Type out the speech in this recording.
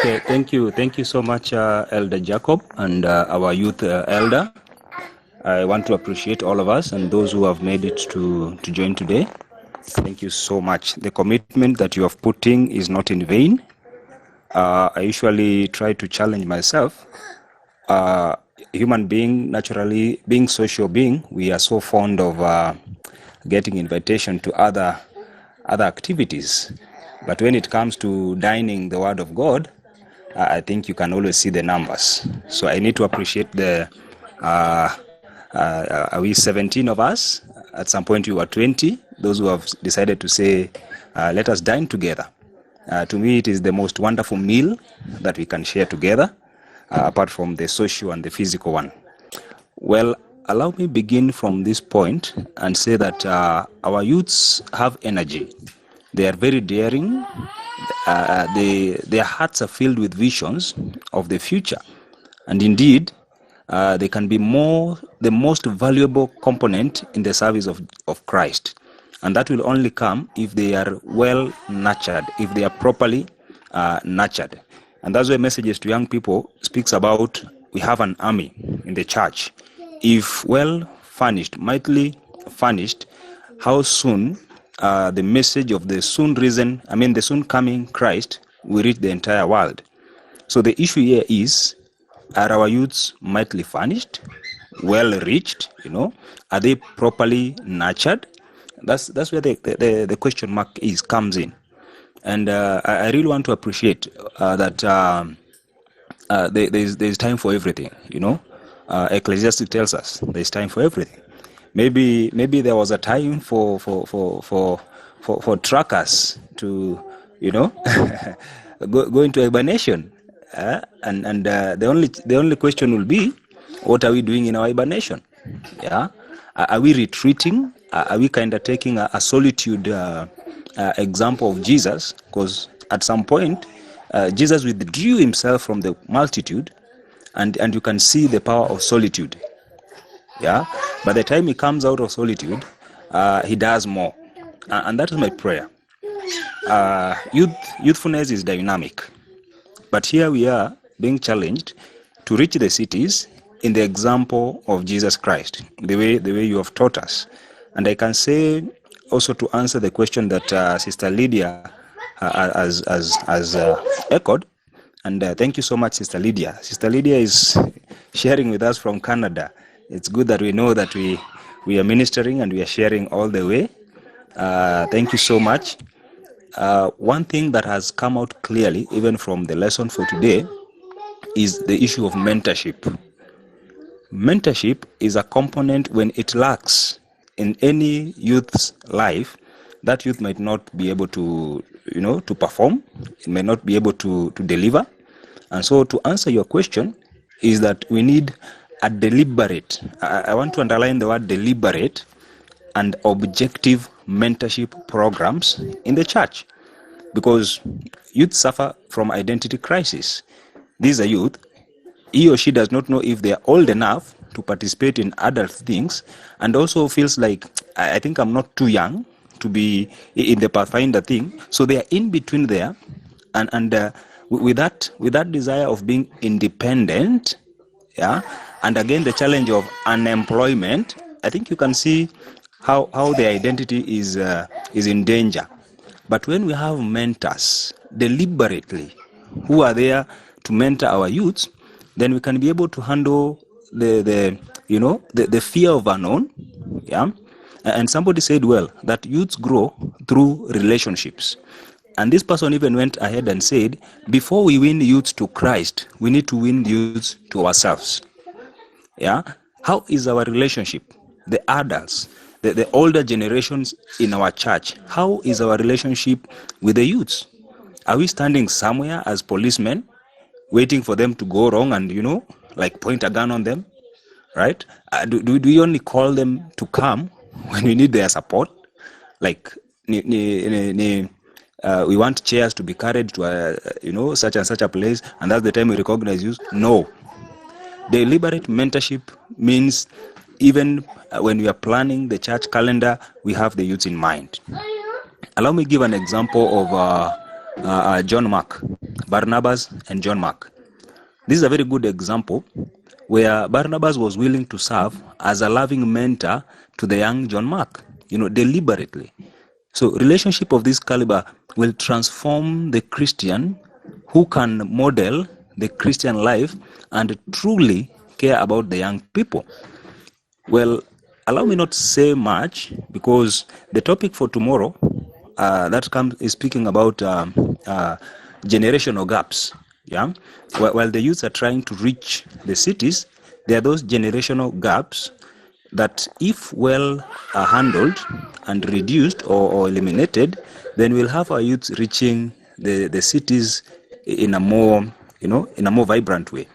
Okay, thank you so much, Elder Jacob, and our youth elder. I want to appreciate all of us and those who have made it to join today. Thank you so much. The commitment that you have put in is not in vain. I usually try to challenge myself. Human being, naturally, being social being, we are so fond of getting invitation to other activities. But when it comes to dining the Word of God, I think you can always see the numbers. So I need to appreciate the. Are we 17 of us? At some point, we were 20. Those who have decided to say, let us dine together. To me, it is the most wonderful meal that we can share together, apart from the social and the physical one. Well, allow me begin from this point and say that our youths have energy. They are very daring. Their hearts are filled with visions of the future. And indeed, they can be the most valuable component in the service of Christ. And that will only come if they are well nurtured, if they are properly nurtured. And that's why messages to young people speaks about we have an army in the church. If well furnished, mightily furnished, how soon the message of the soon coming Christ will reach the entire world. So the issue here is, are our youths mightily furnished, well reached? Are they properly nurtured? That's where the question mark comes in. And I really want to appreciate that there's time for everything. Ecclesiastes tells us there's time for everything. Maybe there was a time for truckers to go into hibernation, and the only question will be, what are we doing in our hibernation? Yeah, are we retreating? Are we kind of taking a solitude example of Jesus? Because at some point, Jesus withdrew himself from the multitude, and you can see the power of solitude. Yeah, by the time he comes out of solitude, he does more, and that is my prayer. Youthfulness is dynamic, but here we are being challenged to reach the cities in the example of Jesus Christ, the way you have taught us. And I can say also, to answer the question that Sister Lydia has echoed, and thank you so much, Sister Lydia. Sister Lydia is sharing with us from Canada. It's good that we know that we are ministering and we are sharing all the way. Thank you so much. One thing that has come out clearly, even from the lesson for today, is the issue of mentorship. Mentorship is a component when it lacks in any youth's life. That youth might not be able to perform. It may not be able to deliver. And so, to answer your question, is that we need a deliberate, I want to underline the word deliberate, and objective mentorship programs in the church, because youth suffer from identity crisis. These are youth. He or she does not know if they are old enough to participate in adult things, and also feels like, I think I'm not too young to be in the Pathfinder thing. So they are in between there, and with that desire of being independent, yeah, and again the challenge of unemployment, I think you can see how their identity is in danger. But when we have mentors deliberately who are there to mentor our youths, then we can be able to handle the fear of unknown. Yeah, and somebody said well that youths grow through relationships. And this person even went ahead and said, before we win youths to Christ, we need to win youths to ourselves. Yeah, how is our relationship? The adults, the older generations in our church, how is our relationship with the youths? Are we standing somewhere as policemen, waiting for them to go wrong and, like point a gun on them, right? Do we only call them to come when we need their support? Like, we want chairs to be carried to such and such a place, and that's the time we recognize you? No. Deliberate mentorship means even when we are planning the church calendar, we have the youth in mind. Allow me give an example John Mark, Barnabas and John Mark. This is a very good example where Barnabas was willing to serve as a loving mentor to the young John Mark, deliberately. So relationship of this caliber will transform the Christian who can model the Christian life and truly care about the young people. Well, allow me not to say much because the topic for tomorrow is speaking about generational gaps. Yeah, while the youths are trying to reach the cities, there are those generational gaps that, if well handled and reduced or eliminated, then we'll have our youths reaching the cities in a more vibrant way.